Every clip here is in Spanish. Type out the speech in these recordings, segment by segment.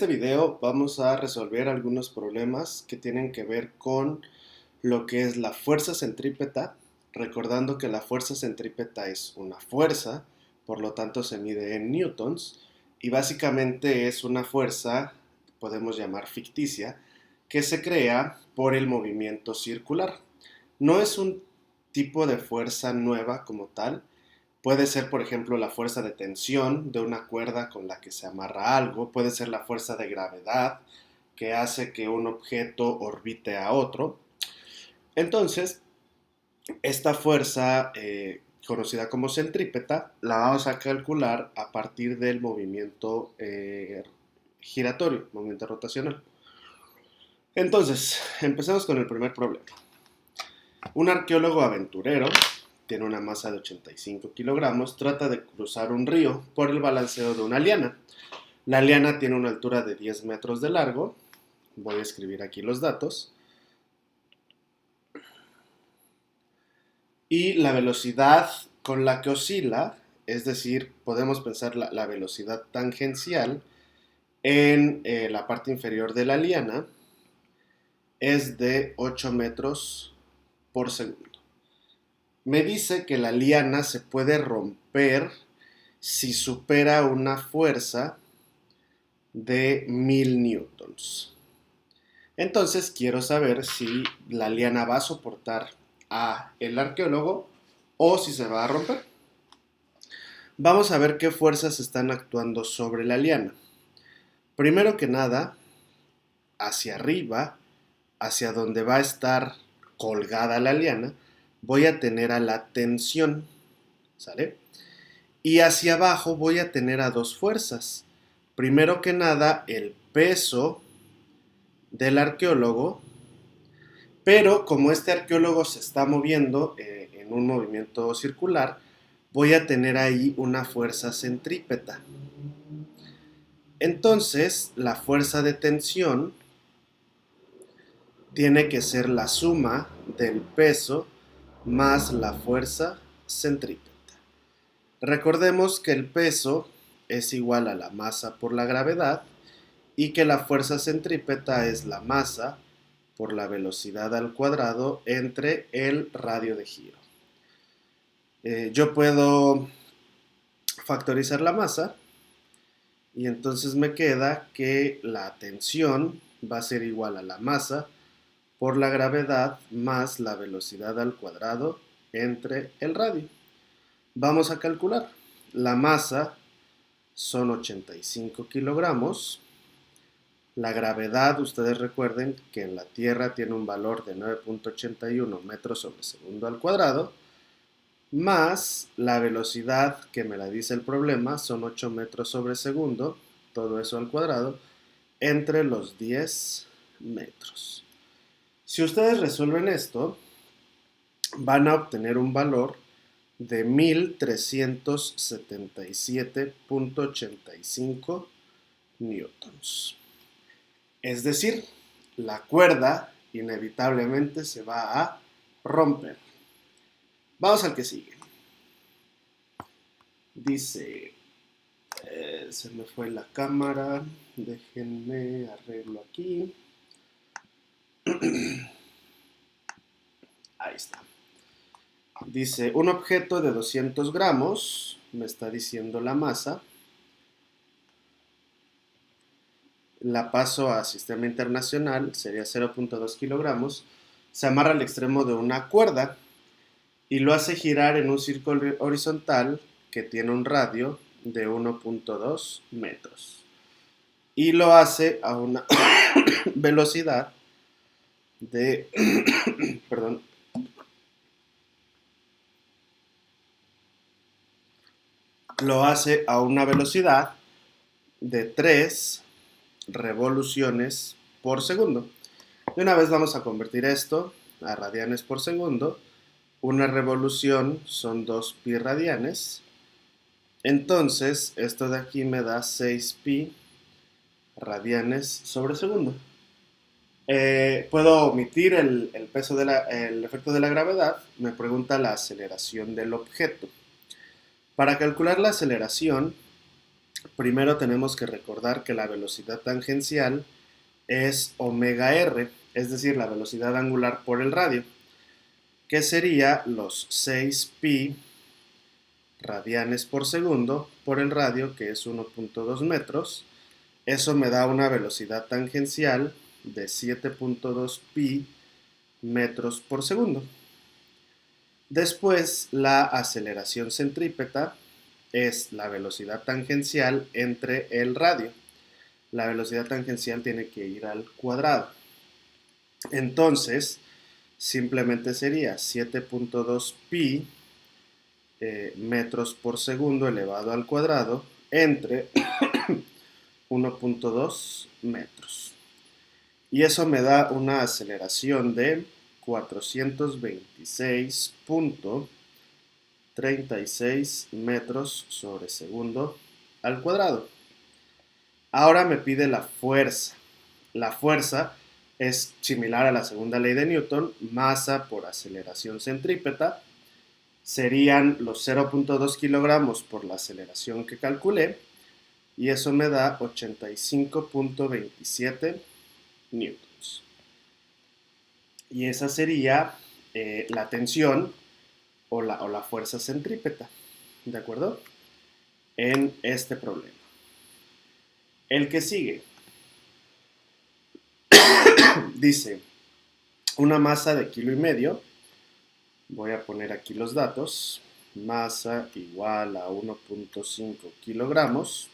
En este video vamos a resolver algunos problemas que tienen que ver con lo que es la fuerza centrípeta, recordando que la fuerza centrípeta es una fuerza, por lo tanto se mide en newtons, y básicamente es una fuerza, podemos llamar ficticia, que se crea por el movimiento circular. No es un tipo de fuerza nueva como tal. Puede ser, por ejemplo, la fuerza de tensión de una cuerda con la que se amarra algo. Puede ser la fuerza de gravedad que hace que un objeto orbite a otro. Entonces, esta fuerza, conocida como centrípeta, la vamos a calcular a partir del movimiento giratorio, movimiento rotacional. Entonces, empecemos con el primer problema. Un arqueólogo aventurero tiene una masa de 85 kilogramos, trata de cruzar un río por el balanceo de una liana. La liana tiene una altura de 10 metros de largo. Voy a escribir aquí los datos. Y la velocidad con la que oscila, es decir, podemos pensar la velocidad tangencial en la parte inferior de la liana, es de 8 metros por segundo. Me dice que la liana se puede romper si supera una fuerza de 1000 newtons. Entonces quiero saber si la liana va a soportar a el arqueólogo o si se va a romper. Vamos a ver qué fuerzas están actuando sobre la liana. Primero que nada, hacia arriba, hacia donde va a estar colgada la liana, voy a tener a la tensión, ¿sale? Y hacia abajo voy a tener a dos fuerzas. Primero que nada, el peso del arqueólogo, pero como este arqueólogo se está moviendo en un movimiento circular, voy a tener ahí una fuerza centrípeta. Entonces, la fuerza de tensión tiene que ser la suma del peso más la fuerza centrípeta. Recordemos que el peso es igual a la masa por la gravedad y que la fuerza centrípeta es la masa por la velocidad al cuadrado entre el radio de giro. Yo puedo factorizar la masa y entonces me queda que la tensión va a ser igual a la masa por la gravedad más la velocidad al cuadrado entre el radio. Vamos a calcular. La masa son 85 kilogramos. La gravedad, ustedes recuerden que en la Tierra tiene un valor de 9.81 metros sobre segundo al cuadrado, más la velocidad que me la dice el problema, son 8 metros sobre segundo, todo eso al cuadrado, entre los 10 metros. Si ustedes resuelven esto, van a obtener un valor de 1377.85 newtons. Es decir, la cuerda inevitablemente se va a romper. Vamos al que sigue. Dice, se me fue la cámara, déjenme arreglo aquí. Ahí está. Dice, un objeto de 200 gramos, me está diciendo la masa, la paso a sistema internacional, sería 0.2 kilogramos, se amarra al extremo de una cuerda y lo hace girar en un círculo horizontal que tiene un radio de 1.2 metros. Y lo hace a una velocidad de, perdón, lo hace a una velocidad de 3 revoluciones por segundo. De una vez vamos a convertir esto a radianes por segundo. Una revolución son 2 pi radianes. Entonces, esto de aquí me da 6 pi radianes sobre segundo. Puedo omitir el peso el efecto de la gravedad. Me pregunta la aceleración del objeto. Para calcular la aceleración, Primero tenemos que recordar que la velocidad tangencial es omega r, es decir, la velocidad angular por el radio, que sería los 6pi radianes por segundo por el radio, que es 1.2 metros. Eso me da una velocidad tangencial de 7.2 pi metros por segundo. Después, la aceleración centrípeta es la velocidad tangencial entre el radio. La velocidad tangencial tiene que ir al cuadrado. Entonces, simplemente sería 7.2 pi metros por segundo elevado al cuadrado entre 1.2 metros. Y eso me da una aceleración de 426.36 metros sobre segundo al cuadrado. Ahora me pide la fuerza. La fuerza es similar a la segunda ley de Newton, masa por aceleración centrípeta. Serían los 0.2 kilogramos por la aceleración que calculé, y eso me da 85.27 newtons. Y esa sería la tensión o la fuerza centrípeta, ¿de acuerdo? En este problema. El que sigue dice una masa de 1,5 kilos. Voy a poner aquí los datos. Masa igual a 1.5 kilogramos.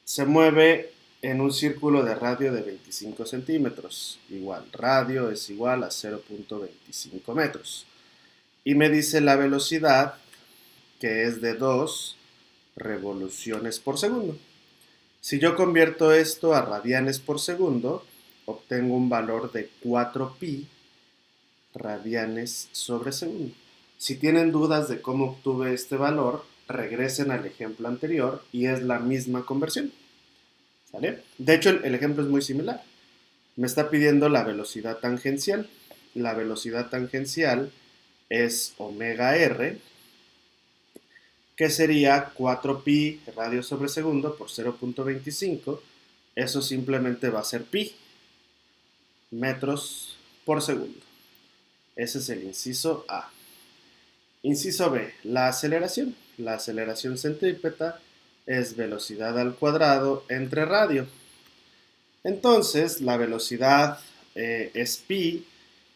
Se mueve en un círculo de radio de 25 centímetros. Igual, radio es igual a 0.25 metros. Y me dice la velocidad, que es de 2 revoluciones por segundo. Si yo convierto esto a radianes por segundo, obtengo un valor de 4pi radianes sobre segundo. Si tienen dudas de cómo obtuve este valor, regresen al ejemplo anterior y es la misma conversión. ¿Sale? De hecho, el ejemplo es muy similar. Me está pidiendo la velocidad tangencial. La velocidad tangencial es omega r, que sería 4pi radio sobre segundo por 0.25. Eso simplemente va a ser pi metros por segundo. Ese es el inciso A. Inciso B, la aceleración. La aceleración centrípeta es velocidad al cuadrado entre radio. Entonces, la velocidad es pi.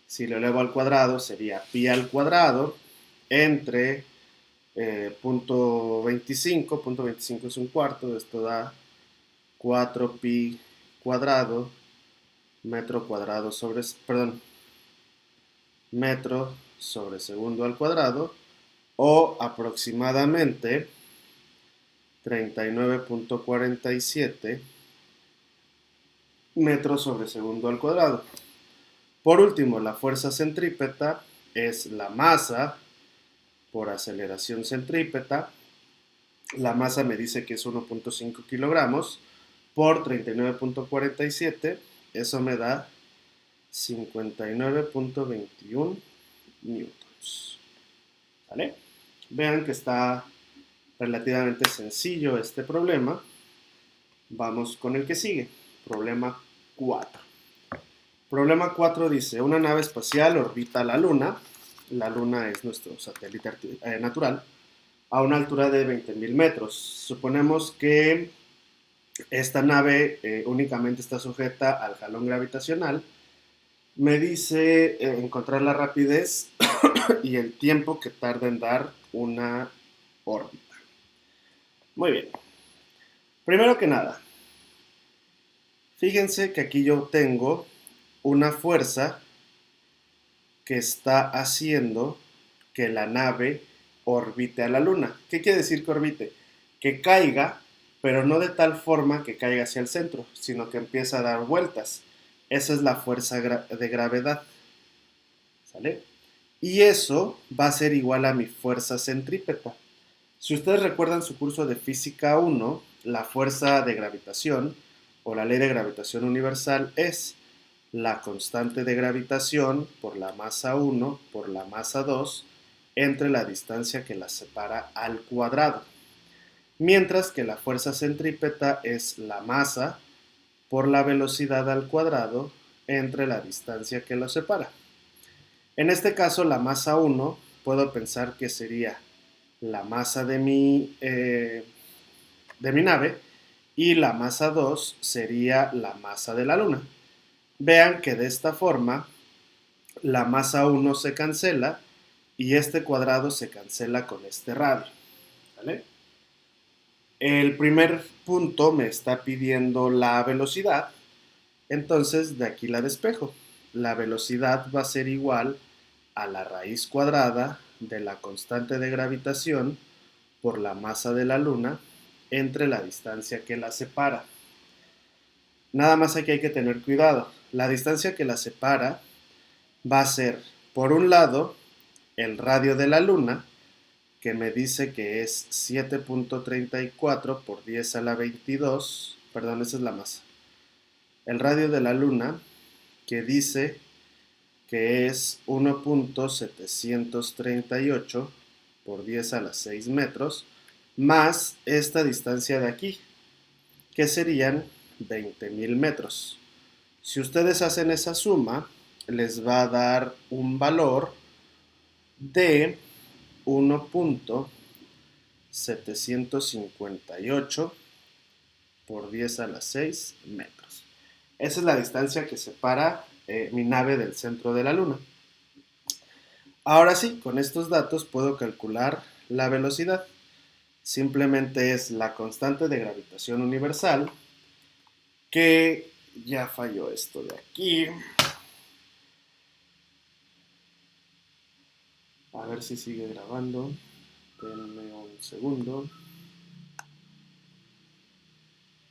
Si lo elevo al cuadrado, sería pi al cuadrado entre punto 25. Punto 25 es un cuarto. Esto da 4pi cuadrado metro cuadrado sobre, perdón, metro sobre segundo al cuadrado, o aproximadamente 39.47 metros sobre segundo al cuadrado. Por último, la fuerza centrípeta es la masa por aceleración centrípeta. La masa me dice que es 1.5 kilogramos por 39.47. Eso me da 59.21 newtons. ¿Vale? Vean que está relativamente sencillo este problema. Vamos con el que sigue. Problema 4. Problema 4 dice, una nave espacial orbita la Luna. La Luna es nuestro satélite natural a una altura de 20.000 metros. Suponemos que esta nave únicamente está sujeta al jalón gravitacional. Me dice encontrar la rapidez y el tiempo que tarda en dar una órbita. Muy bien. Primero que nada, fíjense que aquí yo tengo una fuerza que está haciendo que la nave orbite a la Luna. ¿Qué quiere decir que orbite? Que caiga, pero no de tal forma que caiga hacia el centro, sino que empieza a dar vueltas. Esa es la fuerza de gravedad. ¿Sale? Y eso va a ser igual a mi fuerza centrípeta. Si ustedes recuerdan su curso de física 1, la fuerza de gravitación o la ley de gravitación universal es la constante de gravitación por la masa 1 por la masa 2 entre la distancia que las separa al cuadrado. mientras que la fuerza centrípeta es la masa por la velocidad al cuadrado entre la distancia que los separa. En este caso, la masa 1 puedo pensar que sería la masa de mi nave y la masa 2 sería la masa de la Luna. Vean que de esta forma la masa 1 se cancela y este cuadrado se cancela con este radio. ¿Vale? El primer punto me está pidiendo la velocidad, entonces de aquí la despejo. La velocidad va a ser igual a la raíz cuadrada de la constante de gravitación por la masa de la Luna entre la distancia que la separa. Nada más aquí hay que tener cuidado. La distancia que la separa va a ser, por un lado, el radio de la Luna, que me dice que es 7.34 por 10 a la 22, perdón, esa es la masa. El radio de la Luna, que dice que es 1.738 por 10 a la 6 metros, más esta distancia de aquí, que serían 20.000 metros. Si ustedes hacen esa suma, les va a dar un valor de 1.758 por 10 a la 6 metros. Esa es la distancia que separa mi nave del centro de la Luna. Ahora sí, con estos datos puedo calcular la velocidad. Simplemente es la constante de gravitación universal, que ya falló esto de aquí. A ver si sigue grabando. Denme un segundo.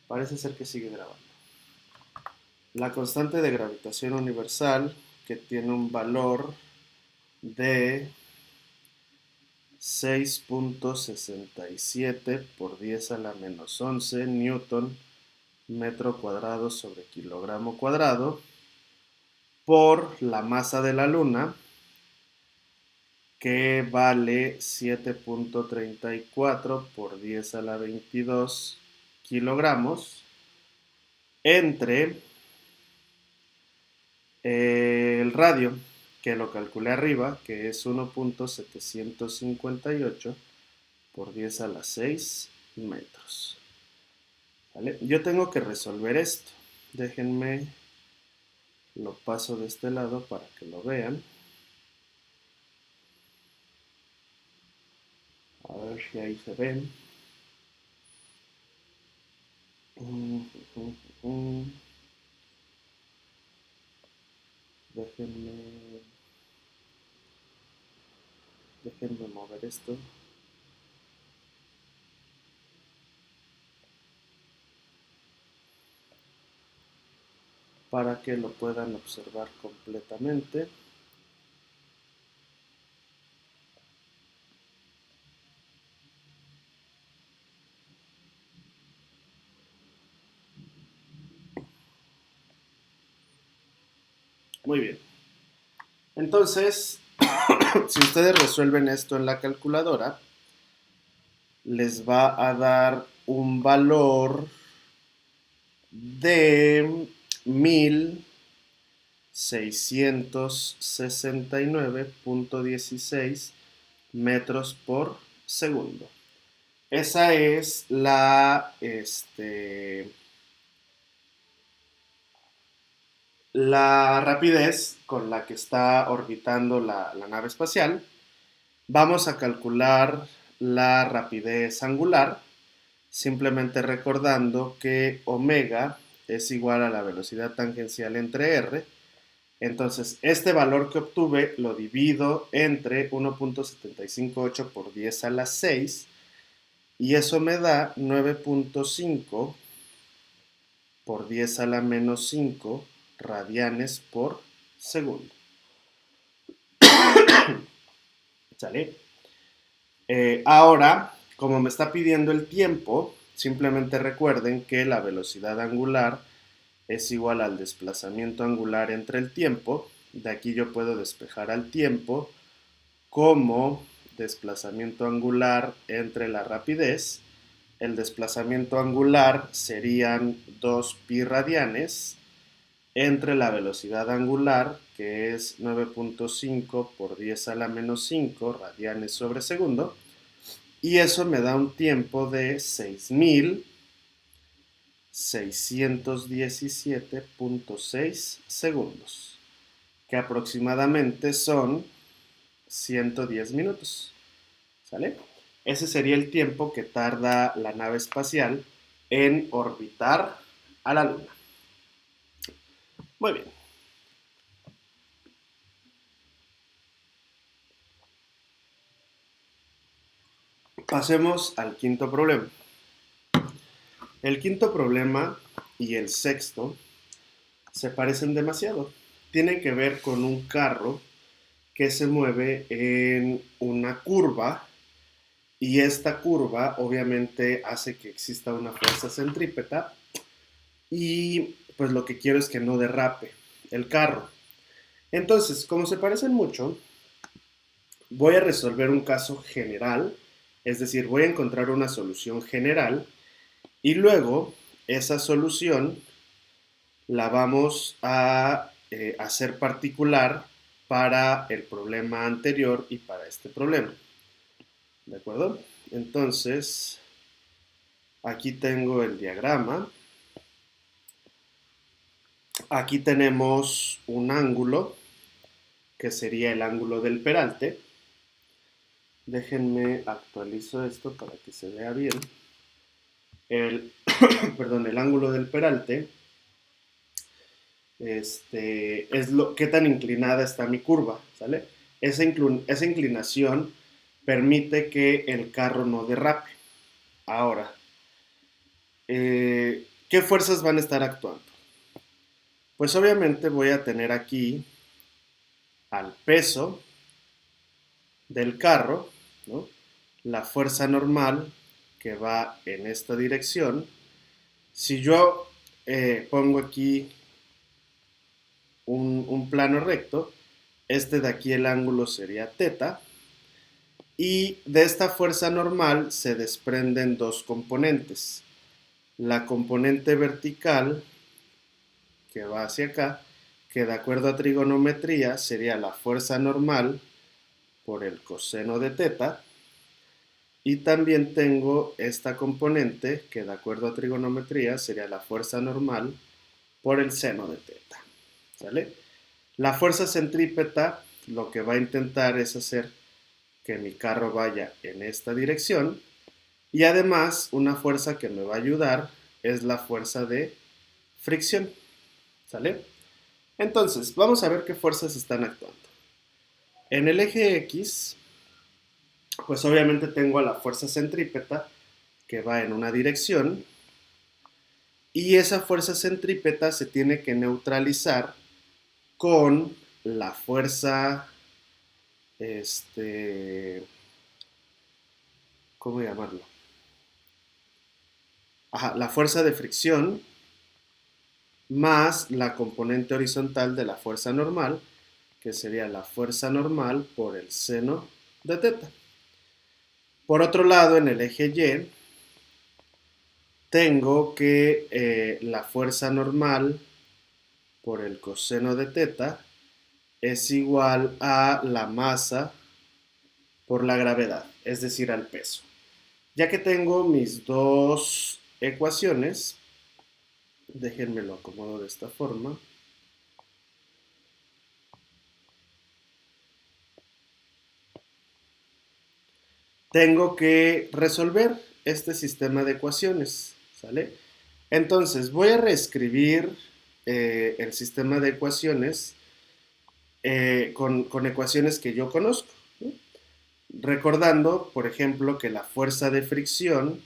Parece ser que sigue grabando. La constante de gravitación universal, que tiene un valor de 6.67 por 10 a la menos 11 newton metro cuadrado sobre kilogramo cuadrado, por la masa de la Luna, que vale 7.34 por 10 a la 22 kilogramos, entre el radio, que lo calculé arriba, que es 1.758 por 10 a la 6 metros. ¿Vale? Yo tengo que resolver esto. Déjenme, lo paso de este lado para que lo vean. A ver si ahí se ven. Déjenme mover esto. Para que lo puedan observar completamente. Muy bien. Entonces, si ustedes resuelven esto en la calculadora, les va a dar un valor de 1669.16 metros por segundo. Esa es la rapidez con la que está orbitando la nave espacial. Vamos a calcular la rapidez angular, simplemente recordando que omega es igual a la velocidad tangencial entre r. Entonces, este valor que obtuve lo divido entre 1.758 por 10 a la 6 y eso me da 9.5 por 10 a la menos 5 radianes por segundo. ¿Sale? Ahora, como me está pidiendo el tiempo, simplemente recuerden que la velocidad angular es igual al desplazamiento angular entre el tiempo. De aquí yo puedo despejar al tiempo como desplazamiento angular entre la rapidez, el desplazamiento angular serían 2pi radianes entre la velocidad angular, que es 9.5 por 10 a la menos 5 radianes sobre segundo, y eso me da un tiempo de 6.617.6 segundos, que aproximadamente son 110 minutos. ¿Sale? Ese sería el tiempo que tarda la nave espacial en orbitar a la Luna. Muy bien. Pasemos al quinto problema. El quinto problema y el sexto se parecen demasiado. Tienen que ver con un carro que se mueve en una curva y esta curva obviamente hace que exista una fuerza centrípeta y pues lo que quiero es que no derrape el carro. Entonces, como se parecen mucho, voy a resolver un caso general, es decir, voy a encontrar una solución general y luego esa solución la vamos a hacer particular para el problema anterior y para este problema. ¿De acuerdo? Entonces, aquí tengo el diagrama. Aquí tenemos un ángulo, que sería el ángulo del peralte. Déjenme actualizo esto para que se vea bien. El ángulo del peralte es qué tan inclinada está mi curva, ¿sale? Esa inclinación permite que el carro no derrape. Ahora, ¿qué fuerzas van a estar actuando? Pues obviamente voy a tener aquí al peso del carro, ¿no? La fuerza normal que va en esta dirección. Si yo pongo aquí un plano recto, este de aquí el ángulo sería teta, y de esta fuerza normal se desprenden dos componentes. La componente vertical, que va hacia acá, que de acuerdo a trigonometría sería la fuerza normal por el coseno de teta, y también tengo esta componente, que de acuerdo a trigonometría sería la fuerza normal por el seno de teta. ¿Sale? La fuerza centrípeta lo que va a intentar es hacer que mi carro vaya en esta dirección, y además una fuerza que me va a ayudar es la fuerza de fricción. ¿Sale? Entonces, vamos a ver qué fuerzas están actuando. En el eje X, pues obviamente tengo a la fuerza centrípeta que va en una dirección, y esa fuerza centrípeta se tiene que neutralizar con la fuerza, ¿cómo llamarlo? Ajá, la fuerza de fricción más la componente horizontal de la fuerza normal, que sería la fuerza normal por el seno de teta. Por otro lado, en el eje Y, tengo que la fuerza normal por el coseno de teta es igual a la masa por la gravedad, es decir, al peso. Ya que tengo mis dos ecuaciones, déjenme lo acomodo de esta forma. Tengo que resolver este sistema de ecuaciones, ¿sale? Entonces, voy a reescribir el sistema de ecuaciones con ecuaciones que yo conozco, ¿no? Recordando, por ejemplo, que la fuerza de fricción,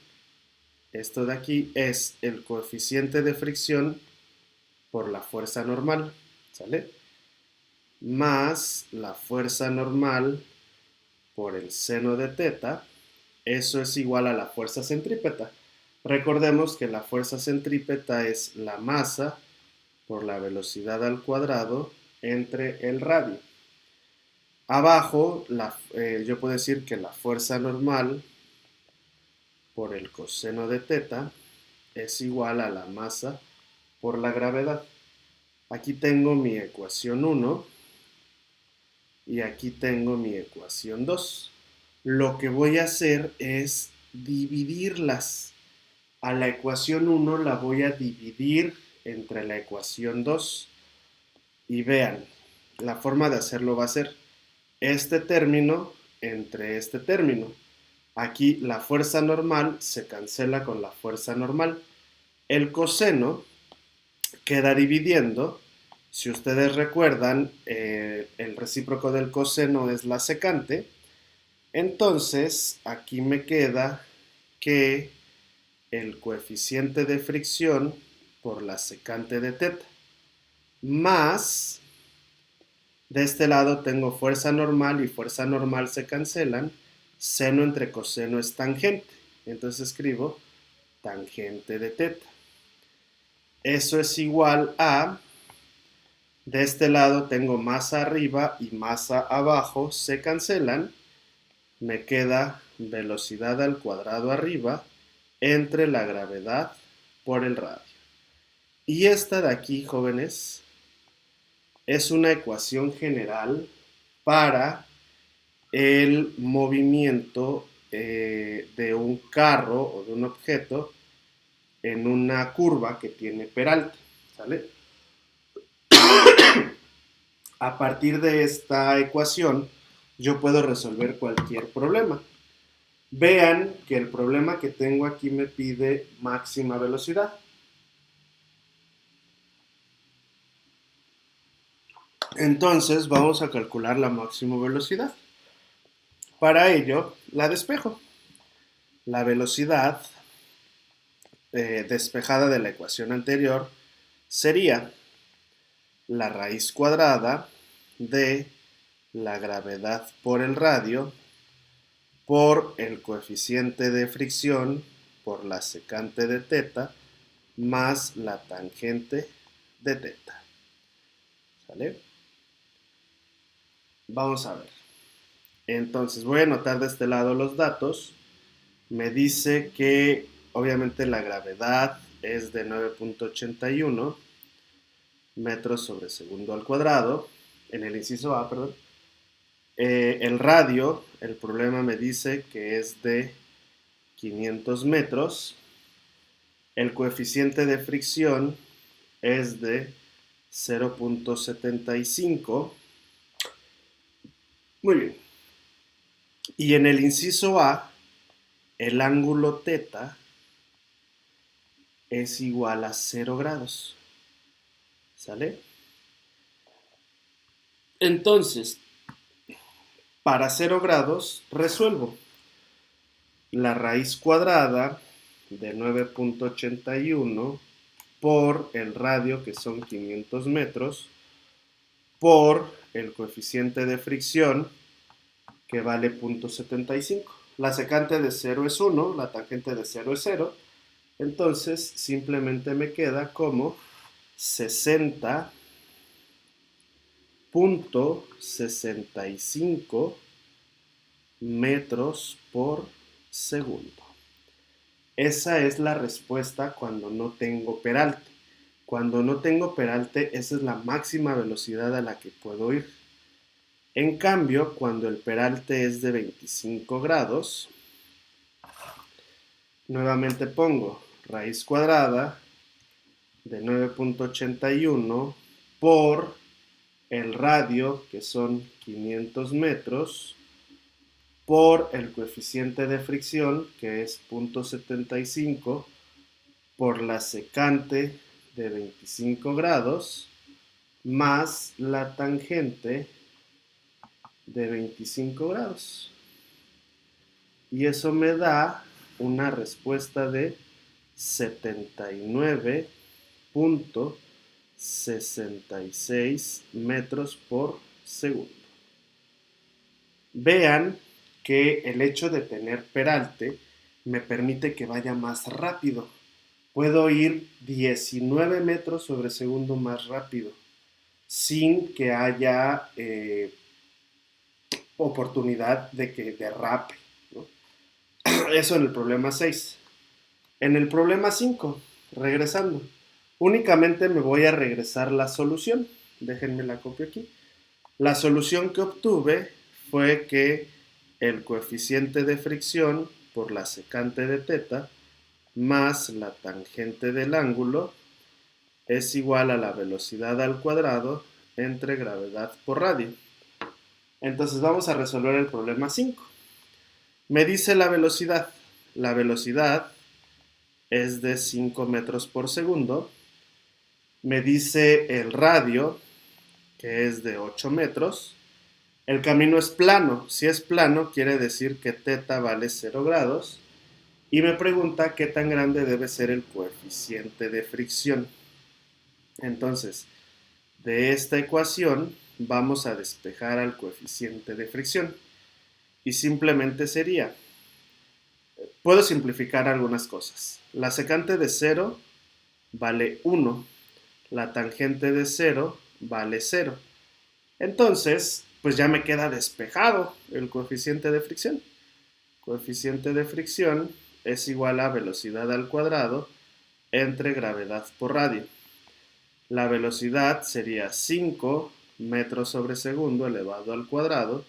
esto de aquí, es el coeficiente de fricción por la fuerza normal, ¿sale? Más la fuerza normal por el seno de teta, eso es igual a la fuerza centrípeta. Recordemos que la fuerza centrípeta es la masa por la velocidad al cuadrado entre el radio. Abajo, yo puedo decir que la fuerza normal por el coseno de teta es igual a la masa por la gravedad. Aquí tengo mi ecuación 1 y aquí tengo mi ecuación 2. Lo que voy a hacer es dividirlas. A la ecuación 1 la voy a dividir entre la ecuación 2. Y vean, la forma de hacerlo va a ser este término entre este término. Aquí la fuerza normal se cancela con la fuerza normal. El coseno queda dividiendo. Si ustedes recuerdan, el recíproco del coseno es la secante. Entonces, aquí me queda que el coeficiente de fricción por la secante de teta más, de este lado tengo fuerza normal y fuerza normal se cancelan, seno entre coseno es tangente. Entonces escribo tangente de teta. Eso es igual a, de este lado tengo masa arriba y masa abajo, se cancelan, me queda velocidad al cuadrado arriba entre la gravedad por el radio. Y esta de aquí, jóvenes, es una ecuación general para el movimiento de un carro o de un objeto en una curva que tiene peralte, ¿sale? A partir de esta ecuación, yo puedo resolver cualquier problema. Vean que el problema que tengo aquí me pide máxima velocidad. Entonces vamos a calcular la máxima velocidad. Para ello, la despejo. La velocidad despejada de la ecuación anterior sería la raíz cuadrada de la gravedad por el radio por el coeficiente de fricción por la secante de teta más la tangente de teta. ¿Sale? Vamos a ver. Entonces voy a anotar de este lado los datos. Me dice que obviamente la gravedad es de 9.81 metros sobre segundo al cuadrado, en el inciso A, perdón. El radio, el problema me dice que es de 500 metros. El coeficiente de fricción es de 0.75. Muy bien. Y en el inciso A, el ángulo teta es igual a 0 grados. ¿Sale? Entonces, para 0 grados, resuelvo. La raíz cuadrada de 9.81 por el radio, que son 500 metros, por el coeficiente de fricción, que vale 0.75. La secante de 0 es 1, la tangente de 0 es 0. Entonces, simplemente me queda como 60.65 metros por segundo. Esa es la respuesta cuando no tengo peralte. Cuando no tengo peralte, esa es la máxima velocidad a la que puedo ir. En cambio, cuando el peralte es de 25 grados, nuevamente pongo raíz cuadrada de 9.81 por el radio, que son 500 metros, por el coeficiente de fricción, que es 0.75, por la secante de 25 grados, más la tangente de 25 grados. Y eso me da una respuesta de 79.66 metros por segundo. Vean que el hecho de tener peralte me permite que vaya más rápido. Puedo ir 19 metros sobre segundo más rápido, sin que haya oportunidad de que derrape, ¿no? Eso en el problema 6. En el problema 5, regresando, únicamente me voy a regresar la solución. Déjenme la copio aquí. La solución que obtuve fue que el coeficiente de fricción por la secante de teta más la tangente del ángulo es igual a la velocidad al cuadrado entre gravedad por radio. Entonces vamos a resolver el problema 5. Me dice la velocidad. La velocidad es de 5 metros por segundo. Me dice el radio, que es de 8 metros. El camino es plano. Si es plano, quiere decir que teta vale 0 grados. Y me pregunta qué tan grande debe ser el coeficiente de fricción. Entonces, de esta ecuación vamos a despejar al coeficiente de fricción. Y simplemente sería, puedo simplificar algunas cosas. La secante de 0 vale 1. La tangente de 0 vale 0. Entonces, pues ya me queda despejado el coeficiente de fricción. Coeficiente de fricción es igual a velocidad al cuadrado entre gravedad por radio. La velocidad sería 5 metros sobre segundo elevado al cuadrado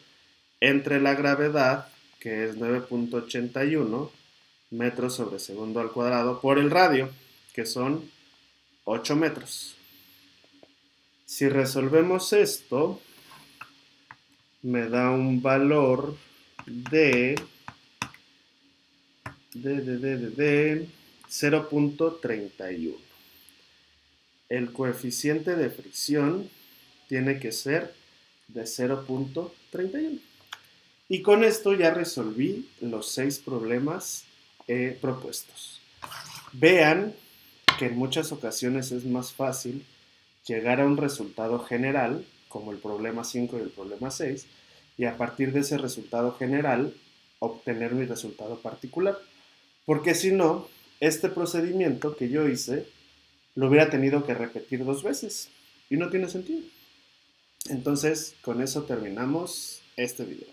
entre la gravedad, que es 9.81 metros sobre segundo al cuadrado, por el radio, que son 8 metros. Si resolvemos esto, me da un valor de 0.31. El coeficiente de fricción tiene que ser de 0.31. Y con esto ya resolví los 6 problemas propuestos. Vean que en muchas ocasiones es más fácil llegar a un resultado general, como el problema 5 y el problema 6, y a partir de ese resultado general obtener mi resultado particular. Porque si no, este procedimiento que yo hice lo hubiera tenido que repetir 2 veces y no tiene sentido. Entonces, con eso terminamos este video.